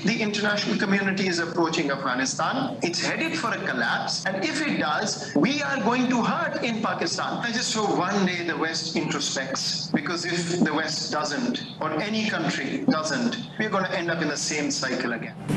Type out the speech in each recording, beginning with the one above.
The international community is approaching Afghanistan. It's headed for a collapse, and if it does, we are going to hurt in Pakistan. I just hope one day the West introspects, because if the West doesn't, or any country doesn't, we're going to end up in the same cycle again.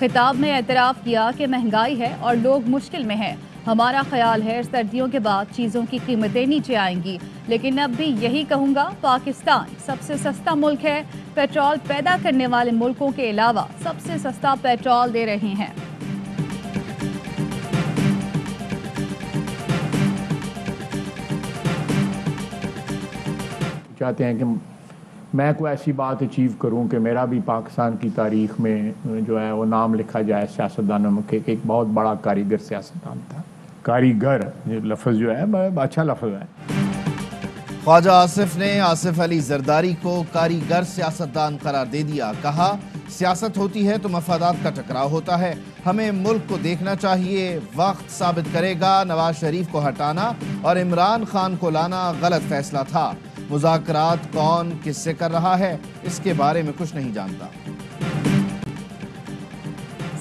خطاب میں اعتراف کیا کہ مہنگائی ہے اور لوگ مشکل میں ہیں. ہمارا خیال ہے سردیوں کے بعد چیزوں کی قیمتیں نیچے آئیں گی، لیکن اب بھی یہی کہوں گا، پاکستان سب سے سستا ملک ہے. پیٹرول پیدا کرنے والے ملکوں کے علاوہ سب سے سستا پیٹرول دے رہے ہیں. چاہتے ہیں کہ میں کوئی ایسی بات اچیو کروں کہ میرا بھی پاکستان کی تاریخ میں جو ہے وہ نام لکھا جائے سیاستدانوں میں کہ ایک بہت بڑا کاریگر سیاستدان تھا. کاریگر لفظ جو ہے اچھا لفظ ہے. خواجہ آصف نے آصف علی زرداری کو کاریگر سیاستدان قرار دے دیا. کہا سیاست ہوتی ہے تو مفادات کا ٹکراؤ ہوتا ہے، ہمیں ملک کو دیکھنا چاہیے. وقت ثابت کرے گا نواز شریف کو ہٹانا اور عمران خان کو لانا غلط فیصلہ تھا. مذاکرات کون کس سے کر رہا ہے اس کے بارے میں کچھ نہیں جانتا.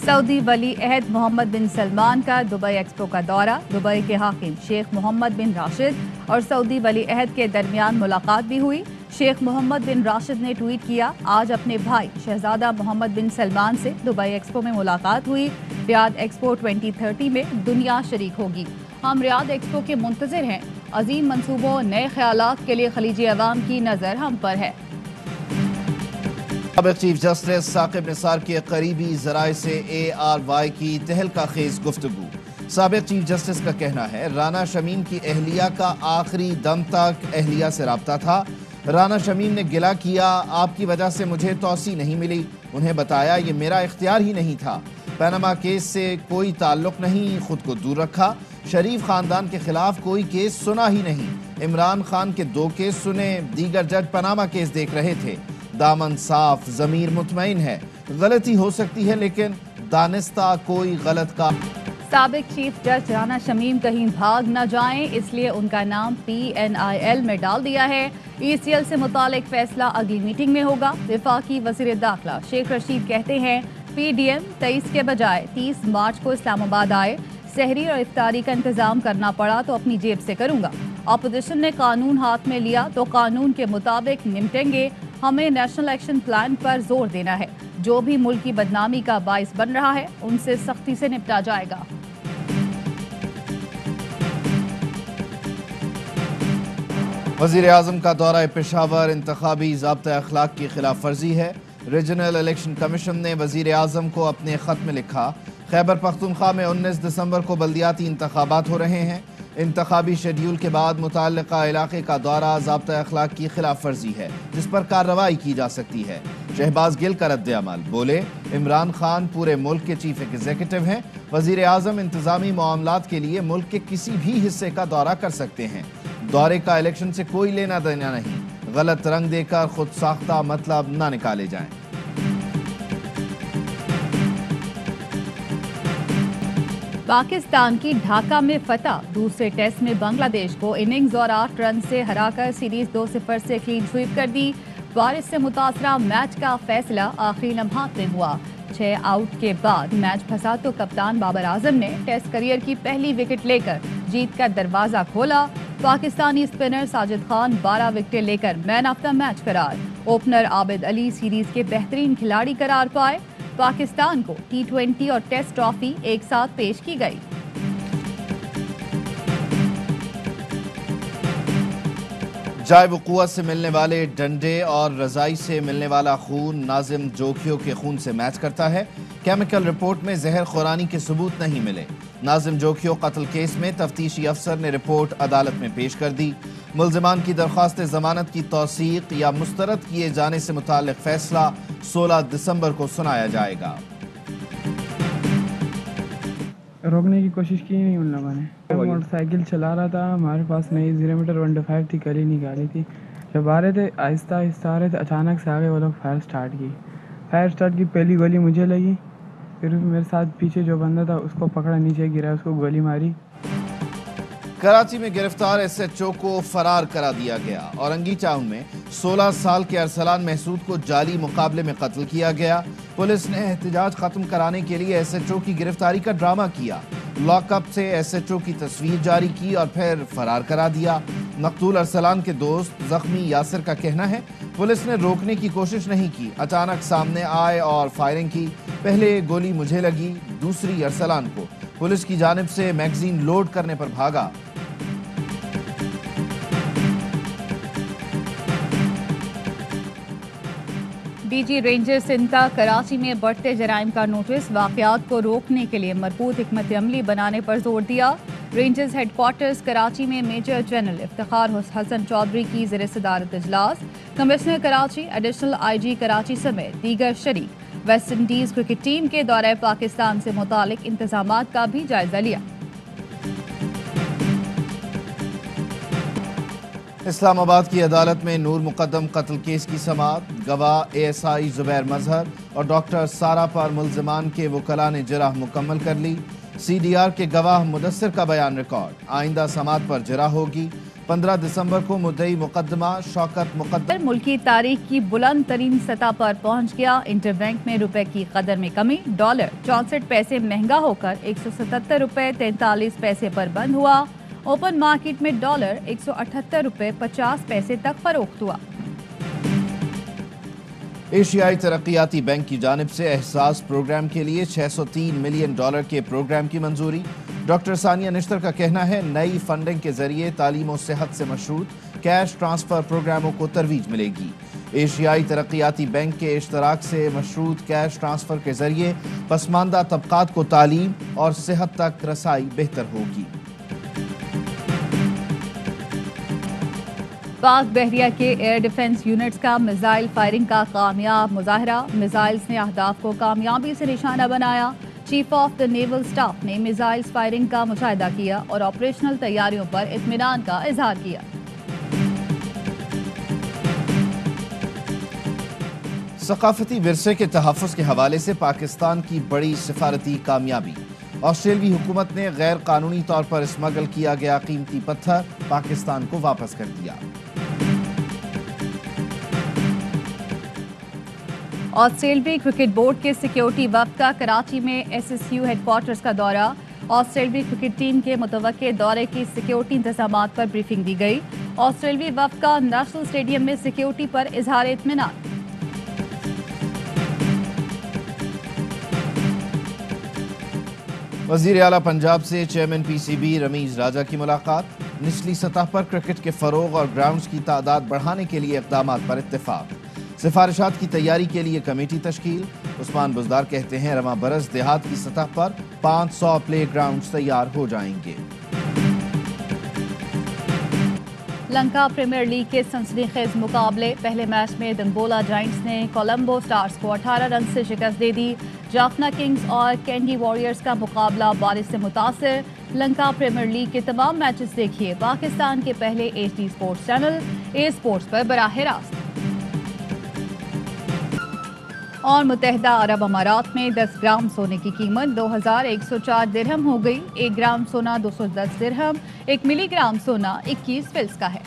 سعودی ولی عہد محمد بن سلمان کا دبئی ایکسپو کا دورہ. دبئی کے حاکم شیخ محمد بن راشد اور سعودی ولی عہد کے درمیان ملاقات بھی ہوئی. شیخ محمد بن راشد نے ٹویٹ کیا، آج اپنے بھائی شہزادہ محمد بن سلمان سے دبئی ایکسپو میں ملاقات ہوئی. ریاض ایکسپو 2030 میں دنیا شریک ہوگی. ہم ریاض ایکسپو کے منتظر ہیں. عظیم منصوبوں، نئے خیالات کے لیے خلیجی عوام کی نظر ہم پر ہے. سابق چیف جسٹس ثاقب نثار کے قریبی ذرائع سے ARY کی تہلکہ خیز گفتگو. سابق چیف جسٹس کا کہنا ہے رانا شمیم کی اہلیہ کا آخری دم تک اہلیہ سے رابطہ تھا. رانا شمیم نے گلہ کیا، آپ کی وجہ سے مجھے توسیع نہیں ملی. انہیں بتایا یہ میرا اختیار ہی نہیں تھا. پیناما کیس سے کوئی تعلق نہیں، خود کو دور رکھا. شریف خاندان کے خلاف کوئی کیس سنا ہی نہیں. عمران خان کے 2 کیس سنے، دیگر جج پاناما کیس دیکھ رہے تھے. دامن صاف، ضمیر مطمئن ہے. غلطی ہو سکتی ہے لیکن دانستہ کوئی غلط کا. سابق چیف جج رانا شمیم کہیں بھاگ نہ جائیں، اس لیے ان کا نام PNIL میں ڈال دیا ہے. ECL سے متعلق فیصلہ اگلی میٹنگ میں ہوگا. وفاقی وزیر داخلہ شیخ رشید کہتے ہیں PDM 23 کے بجائے 30 مارچ کو اسلام آباد آئے. سحری اور افطاری کا انتظام کرنا پڑا تو اپنی جیب سے کروں گا. اپوزیشن نے قانون ہاتھ میں لیا تو قانون کے مطابق نمٹیں گے. ہمیں نیشنل ایکشن پلان پر زور دینا ہے. جو بھی ملک کی بدنامی کا باعث بن رہا ہے ان سے سختی سے نپٹا جائے گا. وزیر اعظم کا دورہ پشاور انتخابی ضابطۂ اخلاق کی خلاف ورزی ہے. ریجنل الیکشن کمیشن نے وزیر اعظم کو اپنے خط میں لکھا خیبر پختونخوا میں 19 دسمبر کو بلدیاتی انتخابات ہو رہے ہیں. انتخابی شیڈیول کے بعد متعلقہ علاقے کا دورہ ضابطۂ اخلاق کی خلاف ورزی ہے جس پر کارروائی کی جا سکتی ہے. شہباز گل کا رد عمل، بولے عمران خان پورے ملک کے چیف ایگزیکٹو ہیں. وزیر اعظم انتظامی معاملات کے لیے ملک کے کسی بھی حصے کا دورہ کر سکتے ہیں. دورے کا الیکشن سے کوئی لینا دینا نہیں. غلط رنگ دے کر خود ساختہ مطلب نہ نکالے جائیں. پاکستان کی ڈھاکہ میں فتح. دوسرے ٹیسٹ میں بنگلہ دیش کو اننگز اور 8 رن سے ہرا کر سیریز 2-0 سے کلین سویپ کر دی. بارش سے متاثرہ میچ کا فیصلہ آخری لمحات میں ہوا. 6 آؤٹ کے بعد میچ پھنسا تو کپتان بابر اعظم نے ٹیسٹ کیریئر کی پہلی وکٹ لے کر جیت کا دروازہ کھولا. پاکستانی اسپنر ساجد خان 12 وکٹیں لے کر مین آف دا میچ قرار. اوپنر عابد علی سیریز کے بہترین کھلاڑی قرار پائے. پاکستان کو T20 اور ٹیسٹ ٹرافی ایک ساتھ پیش کی گئی. جائے وقوعت سے ملنے والے ڈنڈے اور رضائی سے ملنے والا خون ناظم جوکھیو کے خون سے میچ کرتا ہے. کیمیکل رپورٹ میں زہر خورانی کے ثبوت نہیں ملے. ناظم جوکھیو قتل کیس میں تفتیشی افسر نے رپورٹ عدالت میں پیش کر دی. ملزمان کی درخواست ضمانت کی توثیق یا مسترد کیے جانے سے متعلق فیصلہ 16 دسمبر کو سنایا جائے گا. روکنے کی کوشش کی نہیں ان لوگوں نے. موٹر سائیکل چلا رہا تھا، ہمارے پاس نئی 0 میٹر 125 تھی، گلی نکالی تھی. جب آ رہے تھے آہستہ آہستہ آ رہے تھے، اچانک سے آگے وہ لوگ فائر سٹارٹ کی. پہلی گولی مجھے لگی، پھر میرے ساتھ پیچھے جو بندہ تھا اس کو پکڑا، نیچے گرا، اس کو گولی ماری. کراچی میں گرفتار SHO کو فرار کرا دیا گیا. اورنگی ٹاؤن میں 16 سال کے ارسلان محسود کو جعلی مقابلے میں قتل کیا گیا. پولیس نے احتجاج ختم کرانے کے لیے SHO کی گرفتاری کا ڈرامہ کیا. لاک اپ سے SHO کی تصویر جاری کی اور پھر فرار کرا دیا. مقتول ارسلان کے دوست زخمی یاسر کا کہنا ہے پولیس نے روکنے کی کوشش نہیں کی، اچانک سامنے آئے اور فائرنگ کی، پہلے گولی مجھے لگی، دوسری ارسلان کو، پولیس کی جانب سے میگزین لوڈ کرنے پر بھاگا۔ ڈی جی رینجر سندھ کا کراچی میں بڑھتے جرائم کا نوٹس، واقعات کو روکنے کے لیے مربوط حکمت عملی بنانے پر زور دیا۔ رینجرز ہیڈ کوارٹرز کراچی میں میجر جنرل افتخار حسن چودھری کی زیر صدارت اجلاس، کمشنر کراچی، ایڈیشنل آئی جی کراچی سمیت دیگر شریک۔ ویسٹ انڈیز کرکٹ ٹیم کے دورہ پاکستان سے متعلق انتظامات کا بھی جائزہ لیا۔ اسلام آباد کی عدالت میں نور مقدم قتل کیس کی سماعت، گواہ اے ایس آئی زبیر مظہر اور ڈاکٹر سارا پر ملزمان کے وکلاء نے جرح مکمل کر لی۔ سی ڈی آر کے گواہ مدثر کا بیان ریکارڈ، آئندہ سماعت پر جرح ہوگی۔ 15 دسمبر کو مدعی مقدمہ شوکت مقدم ملکی تاریخ کی بلند ترین سطح پر پہنچ گیا، انٹر بینک میں روپے کی قدر میں کمی، ڈالر 64 پیسے مہنگا ہو کر 177 روپے 43 پیسے پر بند ہوا۔ اوپن مارکیٹ میں ڈالر 178 روپے 50 پیسے تک فروخت ہوا۔ ایشیائی ترقیاتی بینک کی جانب سے احساس پروگرام کے لیے $603 ملین کے پروگرام کی منظوری۔ ڈاکٹر ثانیہ نشتر کا کہنا ہے نئی فنڈنگ کے ذریعے تعلیم و صحت سے مشروط کیش ٹرانسفر پروگراموں کو ترویج ملے گی۔ ایشیائی ترقیاتی بینک کے اشتراک سے مشروط کیش ٹرانسفر کے ذریعے پسماندہ طبقات کو تعلیم اور صحت تک رسائی بہتر ہوگی۔ پاک بحریہ کے ایئر ڈیفنس یونٹس کا میزائل فائرنگ کا کامیاب مظاہرہ، میزائلز نے اہداف کو کامیابی سے نشانہ بنایا۔ Chief of the naval staff نے میزائلز فائرنگ کا مشاہدہ کیا اور آپریشنل تیاریوں پر اطمینان کا اظہار کیا۔ ثقافتی ورثے کے تحفظ کے حوالے سے پاکستان کی بڑی سفارتی کامیابی، آسٹریلوی حکومت نے غیر قانونی طور پر اسمگل کیا گیا قیمتی پتھر پاکستان کو واپس کر دیا۔ آسٹریلوی کرکٹ بورڈ کے سیکیورٹی وفد کا کراچی میں S S you had quarters کا دورہ، آسٹریلوی کرکٹ ٹیم کے متوقع دورے کی سیکیورٹی انتظامات پر بریفنگ دی گئی۔ آسٹریلوی وفد کا نیشنل اسٹیڈیم میں سیکیورٹی پر اظہار اطمینان۔ وزیر اعلیٰ پنجاب سے chairman P C B Ramiz Raja کی ملاقات، نچلی سطح پر کرکٹ کے فروغ اور گراؤنڈز کی تعداد بڑھانے کے لیے اقدامات پر اتفاق، سفارشات کی تیاری کے لیے کمیٹی تشکیل۔ عثمان بزدار کہتے ہیں رواں برس دیہات کی سطح پر 500 پلے گراؤنڈز تیار ہو جائیں گے۔ لنکا پریمیئر لیگ کے سنسنی خیز مقابلے، پہلے میچ میں دنگولا جائنٹس نے کولمبو سٹارز کو 18 رن سے شکست دے دی۔ جافنا کنگز اور کینڈی واریئرز کا مقابلہ بارش سے متاثر۔ لنکا پریمیئر لیگ کے تمام میچز دیکھیے پاکستان کے پہلے ایچ ڈی سپورٹس چینل اے سپورٹس پر براہ راست۔ اور متحدہ عرب امارات میں 10 گرام سونے کی قیمت 2104 درہم ہو گئی۔ 1 گرام سونا 210 درہم، 1 ملی گرام سونا 21 فلس کا ہے۔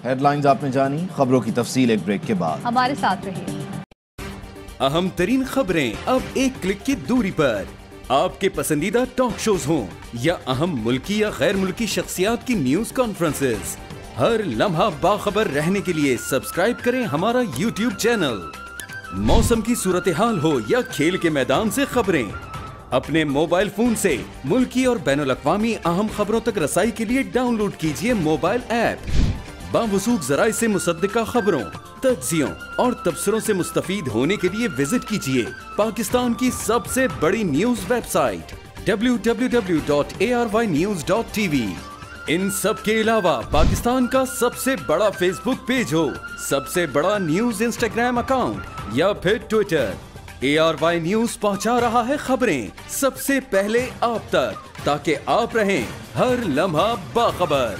ہیڈ لائنز آپ نے جانی، خبروں کی تفصیل ایک بریک کے بعد۔ ہمارے ساتھ رہیے۔ اہم ترین خبریں اب ایک کلک کی دوری پر، آپ کے پسندیدہ ٹاک شوز ہوں یا اہم ملکی یا غیر ملکی شخصیات کی نیوز کانفرنسز، ہر لمحہ باخبر رہنے کے لیے سبسکرائب کریں ہمارا یوٹیوب چینل۔ موسم کی صورتحال ہو یا کھیل کے میدان سے خبریں، اپنے موبائل فون سے ملکی اور بین الاقوامی اہم خبروں تک رسائی کے لیے ڈاؤن لوڈ کیجیے موبائل ایپ۔ باوثوق ذرائع سے مصدقہ خبروں، تجزیوں اور تبصروں سے مستفید ہونے کے لیے وزٹ کیجیے پاکستان کی سب سے بڑی نیوز ویب سائٹ www.arYnews.tv۔ ان سب کے علاوہ پاکستان کا سب سے بڑا فیس بک پیج ہو، سب سے بڑا نیوز انسٹاگرام اکاؤنٹ یا پھر ٹویٹر، ARY نیوز پہنچا رہا ہے خبریں سب سے پہلے آپ تک، تاکہ آپ رہیں ہر لمحہ باخبر۔